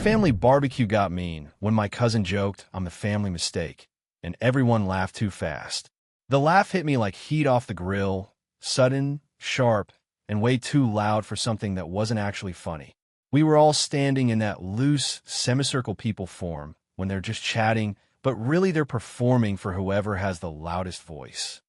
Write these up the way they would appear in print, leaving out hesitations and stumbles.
Family barbecue got mean when my cousin joked I'm the family mistake, and everyone laughed too fast. The laugh hit me like heat off the grill, sudden, sharp, and way too loud for something that wasn't actually funny. We were all standing in that loose, semicircle people form when they're just chatting, but really they're performing for whoever has the loudest voice.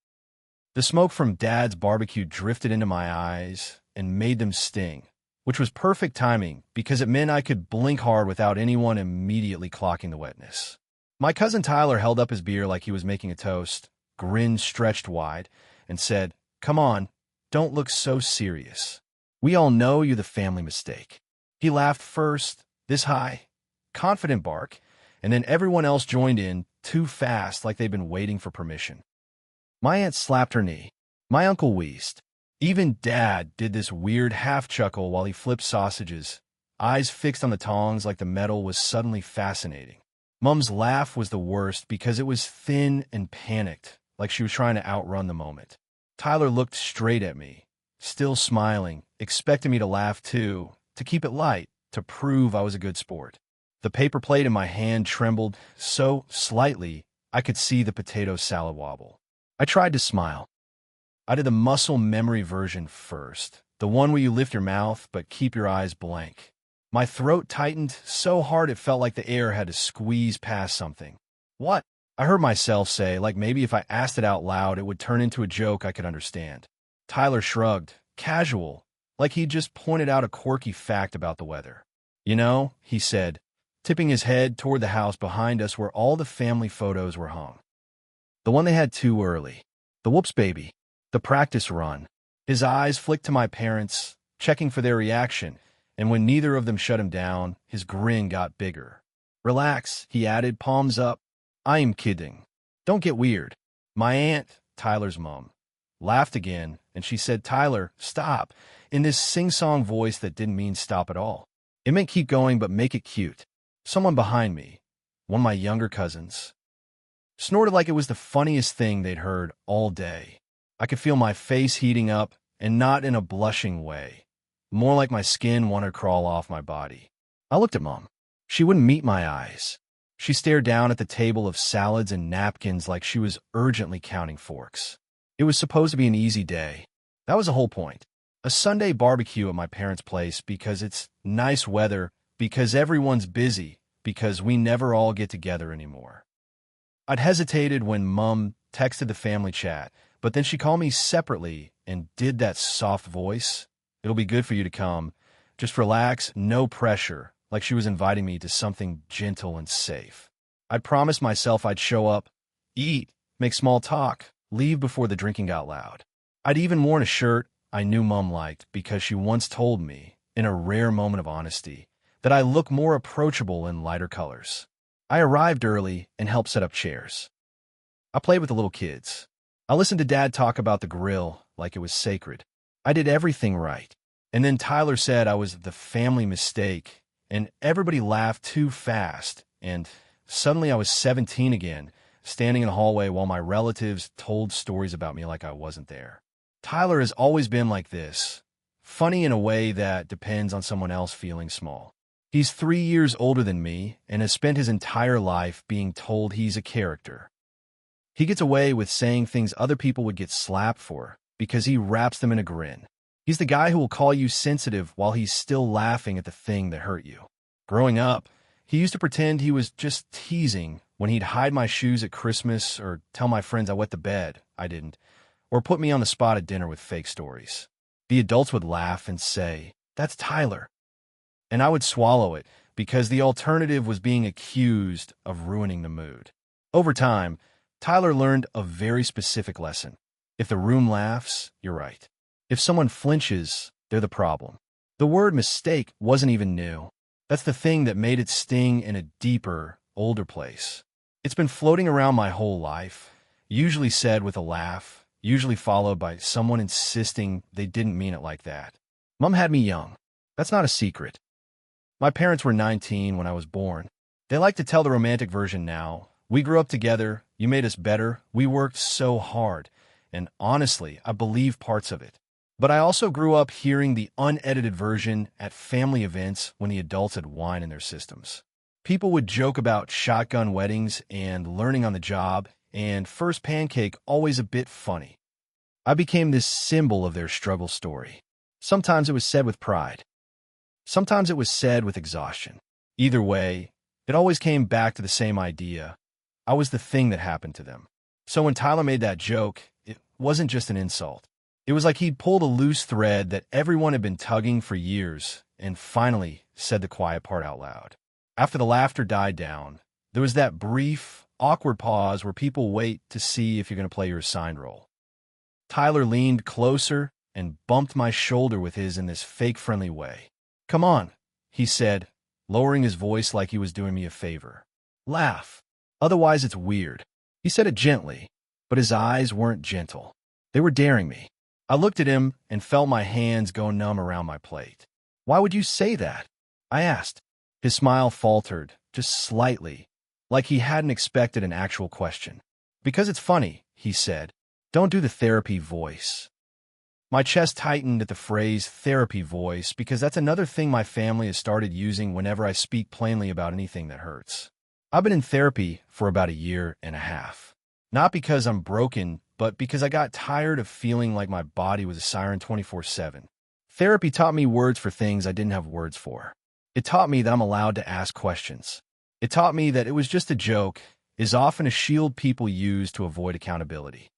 The smoke from Dad's barbecue drifted into my eyes and made them sting, which was perfect timing because it meant I could blink hard without anyone immediately clocking the wetness. My cousin Tyler held up his beer like he was making a toast, grinned stretched wide, and said, "Come on, don't look so serious. We all know you're the family mistake." He laughed first, this high, confident bark, and then everyone else joined in, too fast like they'd been waiting for permission. My aunt slapped her knee. My uncle wheezed. Even Dad did this weird half-chuckle while he flipped sausages, eyes fixed on the tongs like the metal was suddenly fascinating. Mum's laugh was the worst because it was thin and panicked, like she was trying to outrun the moment. Tyler looked straight at me, still smiling, expecting me to laugh too, to keep it light, to prove I was a good sport. The paper plate in my hand trembled so slightly I could see the potato salad wobble. I tried to smile. I did the muscle memory version first, the one where you lift your mouth but keep your eyes blank. My throat tightened so hard it felt like the air had to squeeze past something. "What?" I heard myself say, like maybe if I asked it out loud it would turn into a joke I could understand. Tyler shrugged, casual, like he'd just pointed out a quirky fact about the weather. "You know," he said, tipping his head toward the house behind us where all the family photos were hung. The one they had too early. The whoops baby. The practice run. His eyes flicked to my parents, checking for their reaction, and when neither of them shut him down, his grin got bigger. "Relax," he added, palms up. "I am kidding. Don't get weird." My aunt, Tyler's mom, laughed again, and she said, "Tyler, stop," in this sing-song voice that didn't mean stop at all. It meant keep going, but make it cute. Someone behind me, one of my younger cousins, snorted like it was the funniest thing they'd heard all day. I could feel my face heating up, and not in a blushing way. More like my skin wanted to crawl off my body. I looked at Mom. She wouldn't meet my eyes. She stared down at the table of salads and napkins like she was urgently counting forks. It was supposed to be an easy day. That was the whole point. A Sunday barbecue at my parents' place because it's nice weather, because everyone's busy, because we never all get together anymore. I'd hesitated when Mom texted the family chat, but then she called me separately and did that soft voice. "It'll be good for you to come. Just relax, no pressure," like she was inviting me to something gentle and safe. I'd promised myself I'd show up, eat, make small talk, leave before the drinking got loud. I'd even worn a shirt I knew Mom liked because she once told me, in a rare moment of honesty, that I look more approachable in lighter colors. I arrived early and helped set up chairs. I played with the little kids. I listened to Dad talk about the grill like it was sacred. I did everything right. And then Tyler said I was the family mistake, and everybody laughed too fast, and suddenly I was 17 again, standing in the hallway while my relatives told stories about me like I wasn't there. Tyler has always been like this, funny in a way that depends on someone else feeling small. He's 3 years older than me and has spent his entire life being told he's a character. He gets away with saying things other people would get slapped for because he wraps them in a grin. He's the guy who will call you sensitive while he's still laughing at the thing that hurt you. Growing up, he used to pretend he was just teasing when he'd hide my shoes at Christmas or tell my friends I wet the bed. I didn't. Or put me on the spot at dinner with fake stories. The adults would laugh and say, "That's Tyler." And I would swallow it because the alternative was being accused of ruining the mood. Over time, Tyler learned a very specific lesson. If the room laughs, you're right. If someone flinches, they're the problem. The word mistake wasn't even new. That's the thing that made it sting in a deeper, older place. It's been floating around my whole life, usually said with a laugh, usually followed by someone insisting they didn't mean it like that. Mom had me young. That's not a secret. My parents were 19 when I was born. They like to tell the romantic version now. We grew up together. You made us better. We worked so hard. And honestly, I believe parts of it. But I also grew up hearing the unedited version at family events when the adults had wine in their systems. People would joke about shotgun weddings and learning on the job, and first pancake always a bit funny. I became this symbol of their struggle story. Sometimes it was said with pride. Sometimes it was said with exhaustion. Either way, it always came back to the same idea. I was the thing that happened to them. So when Tyler made that joke, it wasn't just an insult. It was like he'd pulled a loose thread that everyone had been tugging for years and finally said the quiet part out loud. After the laughter died down, there was that brief, awkward pause where people wait to see if you're going to play your assigned role. Tyler leaned closer and bumped my shoulder with his in this fake-friendly way. "Come on," he said, lowering his voice like he was doing me a favor. "Laugh. Otherwise it's weird." He said it gently, but his eyes weren't gentle. They were daring me. I looked at him and felt my hands go numb around my plate. "Why would you say that?" I asked. His smile faltered, just slightly, like he hadn't expected an actual question. "Because it's funny," he said. "Don't do the therapy voice." My chest tightened at the phrase therapy voice because that's another thing my family has started using whenever I speak plainly about anything that hurts. I've been in therapy for about 1.5 years. Not because I'm broken, but because I got tired of feeling like my body was a siren 24/7. Therapy taught me words for things I didn't have words for. It taught me that I'm allowed to ask questions. It taught me that it was just a joke is often a shield people use to avoid accountability.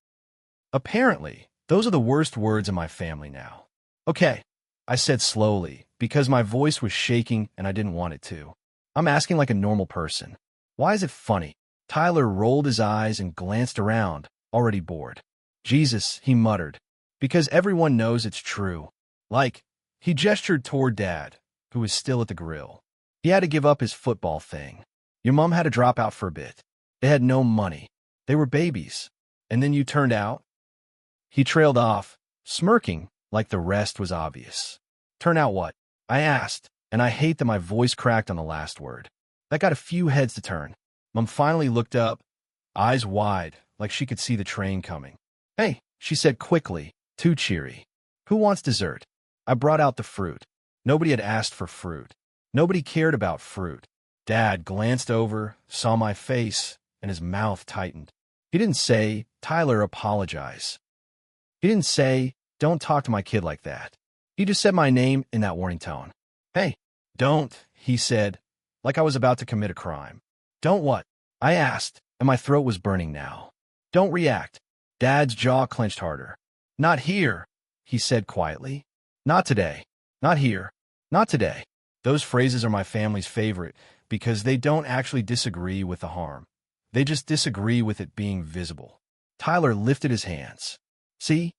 Apparently, those are the worst words in my family now. "Okay," I said slowly, because my voice was shaking and I didn't want it to. "I'm asking like a normal person. Why is it funny?" Tyler rolled his eyes and glanced around, already bored. "Jesus," he muttered, "because everyone knows it's true." Like, he gestured toward Dad, who was still at the grill. He had to give up his football thing. Your mom had to drop out for a bit. They had no money. They were babies. And then you turned out? He trailed off, smirking like the rest was obvious. "Turn out what?" I asked, and I hate that my voice cracked on the last word. That got a few heads to turn. Mom finally looked up, eyes wide, like she could see the train coming. "Hey," she said quickly, too cheery. "Who wants dessert?" I brought out the fruit. Nobody had asked for fruit. Nobody cared about fruit. Dad glanced over, saw my face, and his mouth tightened. He didn't say, "Tyler, apologize." He didn't say, "Don't talk to my kid like that." He just said my name in that warning tone. "Hey, don't," he said, like I was about to commit a crime. "Don't what?" I asked, and my throat was burning now. "Don't react." Dad's jaw clenched harder. "Not here," he said quietly. "Not today. Not here. Not today." Those phrases are my family's favorite because they don't actually disagree with the harm. They just disagree with it being visible. Tyler lifted his hands. "See?"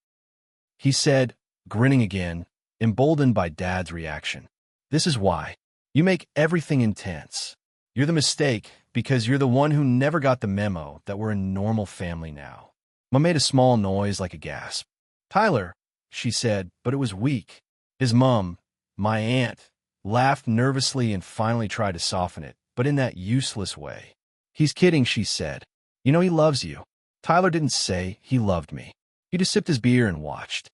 he said, grinning again, emboldened by Dad's reaction. "This is why. You make everything intense. You're the mistake because you're the one who never got the memo that we're a normal family now." Mom made a small noise like a gasp. "Tyler," she said, but it was weak. His mom, my aunt, laughed nervously and finally tried to soften it, but in that useless way. "He's kidding," she said. "You know he loves you." Tyler didn't say he loved me. He just sipped his beer and watched.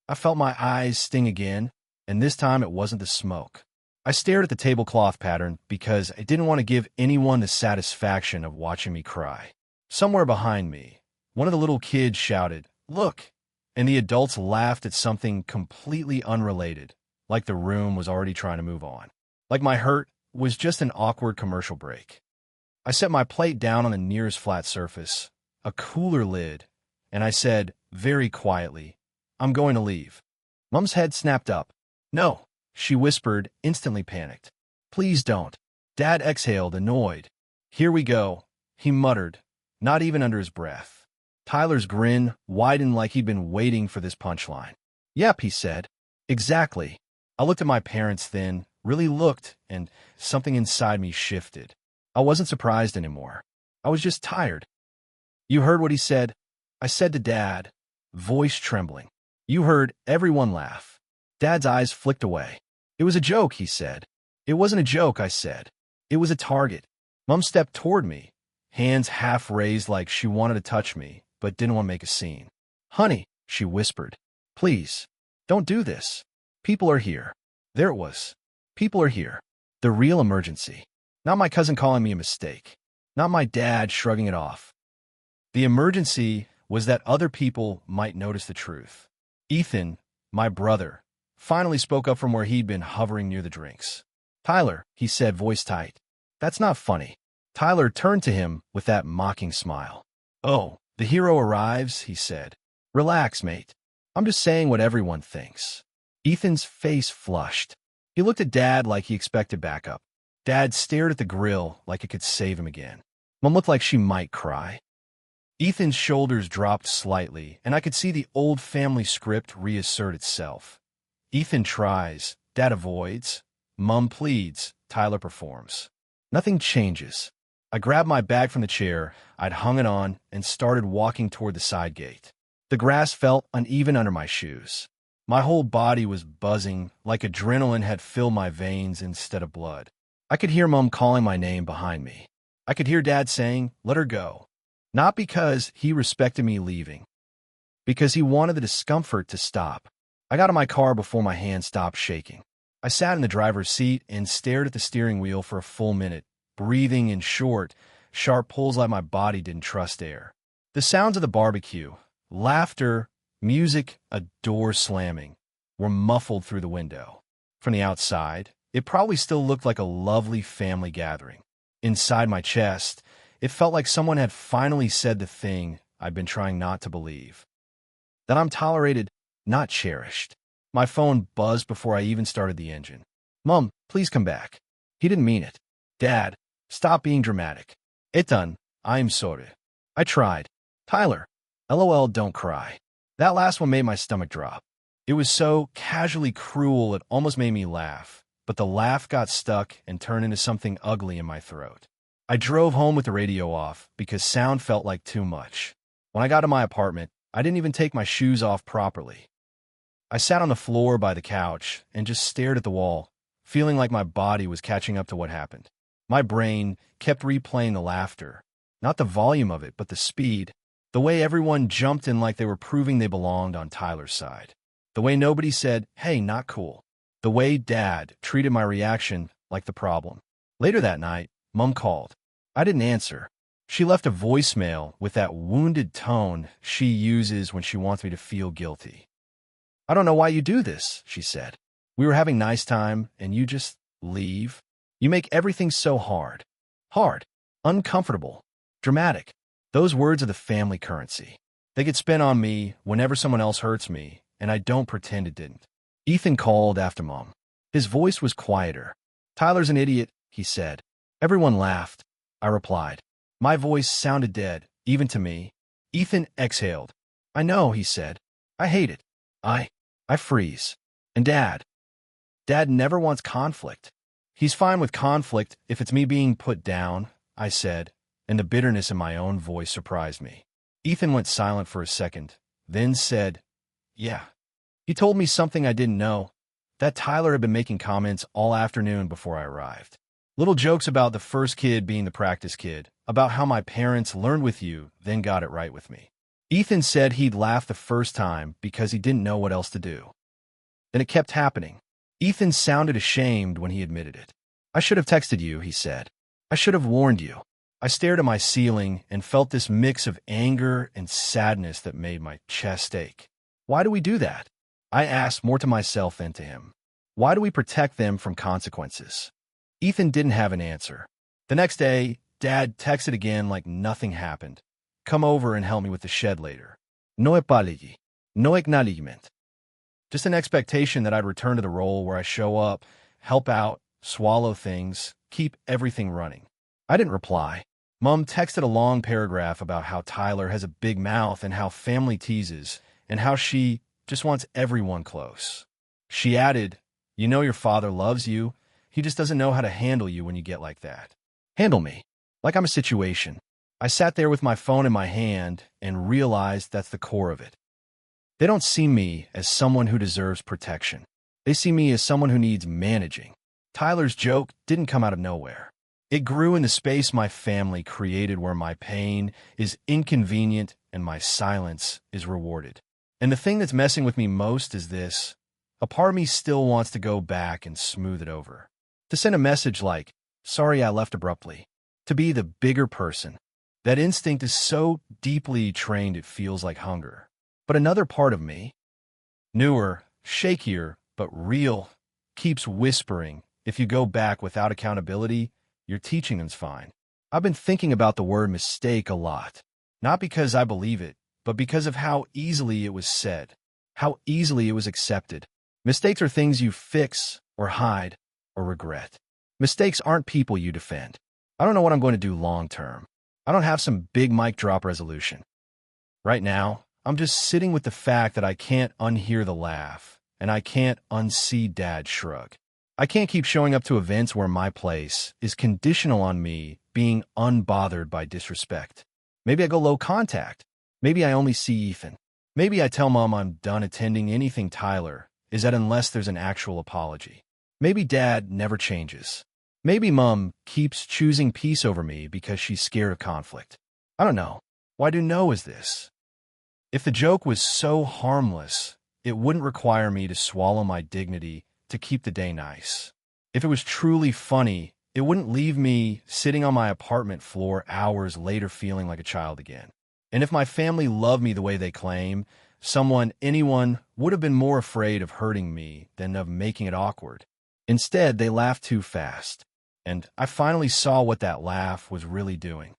I felt my eyes sting again, and this time it wasn't the smoke. I stared at the tablecloth pattern because I didn't want to give anyone the satisfaction of watching me cry. Somewhere behind me, one of the little kids shouted, "Look!" and the adults laughed at something completely unrelated, like the room was already trying to move on. Like my hurt was just an awkward commercial break. I set my plate down on the nearest flat surface, a cooler lid, and I said, very quietly, "I'm going to leave." Mom's head snapped up. "No," she whispered, instantly panicked. "Please don't." Dad exhaled, annoyed. "Here we go," he muttered, not even under his breath. Tyler's grin widened like he'd been waiting for this punchline. "Yep," he said. "Exactly." I looked at my parents then, really looked, and something inside me shifted. I wasn't surprised anymore. I was just tired. "You heard what he said?" I said to Dad, voice trembling. "You heard everyone laugh." Dad's eyes flicked away. "It was a joke," he said. "It wasn't a joke," I said. "It was a target." Mom stepped toward me, hands half raised like she wanted to touch me, but didn't want to make a scene. "Honey," she whispered, "please." Don't do this. People are here. There it was. People are here. The real emergency. Not my cousin calling me a mistake. Not my dad shrugging it off. The emergency was that other people might notice the truth. Ethan, my brother, finally spoke up from where he'd been hovering near the drinks. Tyler, he said, voice tight. That's not funny. Tyler turned to him with that mocking smile. Oh, the hero arrives, he said. Relax, mate. I'm just saying what everyone thinks. Ethan's face flushed. He looked at Dad like he expected backup. Dad stared at the grill like it could save him again. Mom looked like she might cry. Ethan's shoulders dropped slightly, and I could see the old family script reassert itself. Ethan tries, Dad avoids, Mom pleads, Tyler performs. Nothing changes. I grabbed my bag from the chair I'd hung it on and started walking toward the side gate. The grass felt uneven under my shoes. My whole body was buzzing, like adrenaline had filled my veins instead of blood. I could hear Mom calling my name behind me. I could hear Dad saying, let her go. Not because he respected me leaving, because he wanted the discomfort to stop. I got in my car before my hand stopped shaking. I sat in the driver's seat and stared at the steering wheel for a full minute, breathing in short, sharp pulls like my body didn't trust air. The sounds of the barbecue, laughter, music, a door slamming, were muffled through the window. From the outside, it probably still looked like a lovely family gathering. Inside my chest, it felt like someone had finally said the thing I'd been trying not to believe. That I'm tolerated, not cherished. My phone buzzed before I even started the engine. Mom, please come back. He didn't mean it. Dad, stop being dramatic. Ethan, I'm sorry. I tried. Tyler, LOL, don't cry. That last one made my stomach drop. It was so casually cruel it almost made me laugh, but the laugh got stuck and turned into something ugly in my throat. I drove home with the radio off because sound felt like too much. When I got to my apartment, I didn't even take my shoes off properly. I sat on the floor by the couch and just stared at the wall, feeling like my body was catching up to what happened. My brain kept replaying the laughter, not the volume of it, but the speed, the way everyone jumped in like they were proving they belonged on Tyler's side, the way nobody said, hey, not cool, the way Dad treated my reaction like the problem. Later that night, Mom called. I didn't answer. She left a voicemail with that wounded tone she uses when she wants me to feel guilty. I don't know why you do this, she said. We were having nice time, and you just leave. You make everything so hard. Hard, uncomfortable, dramatic. Those words are the family currency. They get spent on me whenever someone else hurts me, and I don't pretend it didn't. Ethan called after Mom. His voice was quieter. Tyler's an idiot, he said. Everyone laughed. I replied. My voice sounded dead, even to me. Ethan exhaled. I know, he said. I hate it. I freeze. And Dad never wants conflict. He's fine with conflict if it's me being put down, I said, and the bitterness in my own voice surprised me. Ethan went silent for a second, then said, yeah. He told me something I didn't know, that Tyler had been making comments all afternoon before I arrived. Little jokes about the first kid being the practice kid, about how my parents learned with you, then got it right with me. Ethan said he'd laughed the first time because he didn't know what else to do. Then it kept happening. Ethan sounded ashamed when he admitted it. I should have texted you, he said. I should have warned you. I stared at my ceiling and felt this mix of anger and sadness that made my chest ache. Why do we do that? I asked more to myself than to him. Why do we protect them from consequences? Ethan didn't have an answer. The next day, Dad texted again like nothing happened. Come over and help me with the shed later. No apology. No acknowledgement. Just an expectation that I'd return to the role where I show up, help out, swallow things, keep everything running. I didn't reply. Mom texted a long paragraph about how Tyler has a big mouth and how family teases, and how she just wants everyone close. She added, you know your father loves you. He just doesn't know how to handle you when you get like that. Handle me. Like I'm a situation. I sat there with my phone in my hand and realized that's the core of it. They don't see me as someone who deserves protection. They see me as someone who needs managing. Tyler's joke didn't come out of nowhere. It grew in the space my family created where my pain is inconvenient and my silence is rewarded. And the thing that's messing with me most is this. a part of me still wants to go back and smooth it over. To send a message like, sorry I left abruptly. To be the bigger person. That instinct is so deeply trained it feels like hunger. But another part of me, newer, shakier, but real, keeps whispering, if you go back without accountability, your teaching them's fine. I've been thinking about the word mistake a lot. Not because I believe it, but because of how easily it was said, how easily it was accepted. Mistakes are things you fix or hide or regret. Mistakes aren't people you defend. I don't know what I'm going to do long term. I don't have some big mic drop resolution. Right now, I'm just sitting with the fact that I can't unhear the laugh, and I can't unsee Dad's shrug. I can't keep showing up to events where my place is conditional on me being unbothered by disrespect. Maybe I go low contact. Maybe I only see Ethan. Maybe I tell Mom I'm done attending anything Tyler is at unless there's an actual apology. Maybe Dad never changes. Maybe Mom keeps choosing peace over me because she's scared of conflict. I don't know. Why do know is this? If the joke was so harmless, it wouldn't require me to swallow my dignity to keep the day nice. If it was truly funny, it wouldn't leave me sitting on my apartment floor hours later feeling like a child again. And if my family loved me the way they claim, anyone would have been more afraid of hurting me than of making it awkward. Instead, they laughed too fast. And I finally saw what that laugh was really doing.